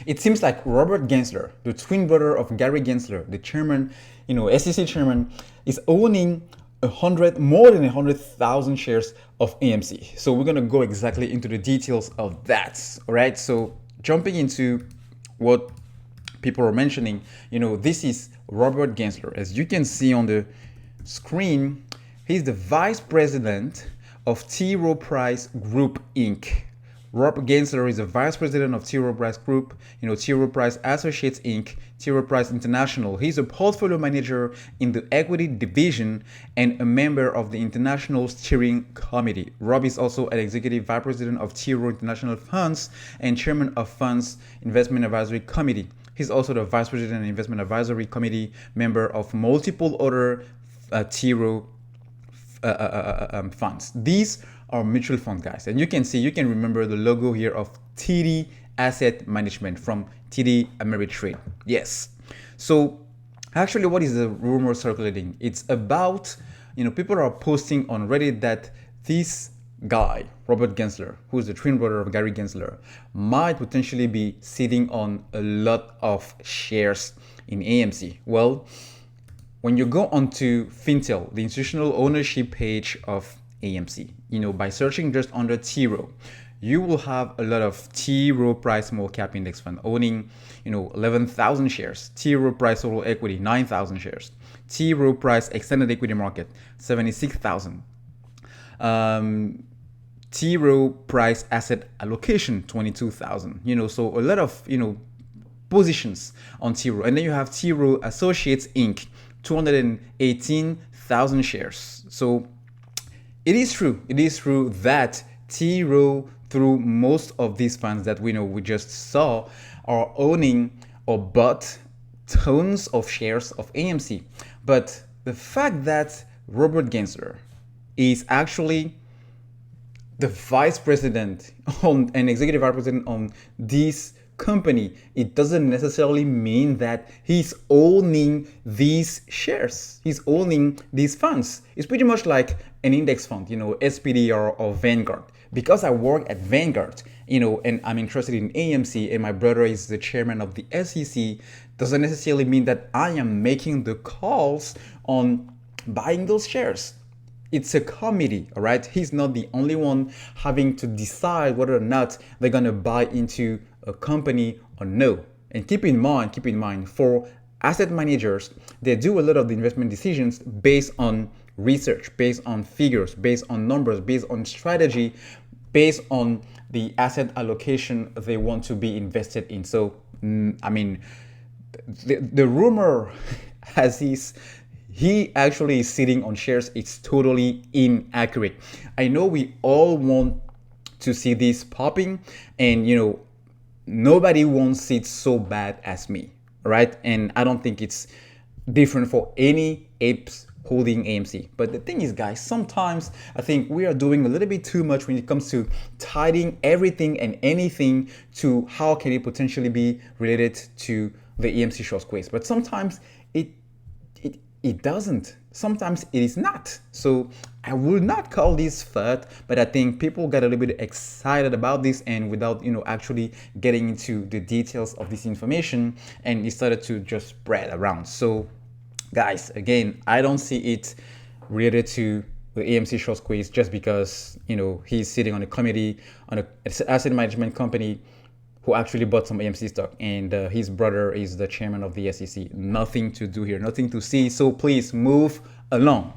It seems like Robert Gensler, the twin brother of Gary Gensler, the chairman, SEC chairman, is owning more than 100,000 shares of AMC. So we're gonna go exactly into the details of that. All right. So jumping into what people are mentioning, this is Robert Gensler. As you can see on the screen, he's the vice president of T. Rowe Price Group Inc. Rob Gensler is the vice president of T. Rowe Price Group, T. Rowe Price Associates Inc., T. Rowe Price International. He's a portfolio manager in the equity division and a member of the International Steering Committee. Rob is also an executive vice president of T. Rowe International Funds and chairman of Funds Investment Advisory Committee. He's also the vice president and investment advisory committee member of multiple other T. Rowe funds. These are mutual fund, guys, and you can remember the logo here of TD Asset Management from TD Ameritrade. Yes. So actually, what is the rumor circulating? It's about, people are posting on Reddit that this guy, Robert Gensler, who's the twin brother of Gary Gensler, might potentially be sitting on a lot of shares in AMC. Well, when you go onto Fintel, the institutional ownership page of AMC, by searching just under T. Rowe, you will have a lot of T. Rowe Price Small Cap Index Fund owning, 11,000 shares. T. Rowe Price Total Equity, 9,000 shares. T. Rowe Price Extended Equity Market, 76,000. T. Rowe Price Asset Allocation, 22,000. So a lot of, positions on T. Rowe. And then you have T. Rowe Associates Inc., 218,000 shares. So it is true that T. Rowe, through most of these funds that we just saw, are owning or bought tons of shares of AMC. But the fact that Robert Gensler is actually the vice president and executive vice president on this company, it doesn't necessarily mean that he's owning these shares. He's owning these funds. It's pretty much like an index fund, SPDR or Vanguard. Because I work at Vanguard, and I'm interested in AMC, and my brother is the chairman of the SEC, doesn't necessarily mean that I am making the calls on buying those shares. It's a committee, all right? He's not the only one having to decide whether or not they're gonna buy into a company or no. And keep in mind, for asset managers, they do a lot of the investment decisions based on research, based on figures, based on numbers, based on strategy, based on the asset allocation they want to be invested in. So, the rumor has he actually is sitting on shares. It's totally inaccurate. I know we all want to see this popping, and nobody wants it so bad as me, right? And I don't think it's different for any apes holding AMC. But the thing is, guys, sometimes I think we are doing a little bit too much when it comes to tying everything and anything to how can it potentially be related to the AMC short squeeze. But sometimes it doesn't. Sometimes it is not. So I will not call this FUD, but I think people got a little bit excited about this, and without actually getting into the details of this information, and it started to just spread around. So guys, again, I don't see it related to the AMC short squeeze just because he's sitting on a committee on an asset management company who actually bought some AMC stock, and his brother is the chairman of the SEC. Nothing to do here, nothing to see. So please move along.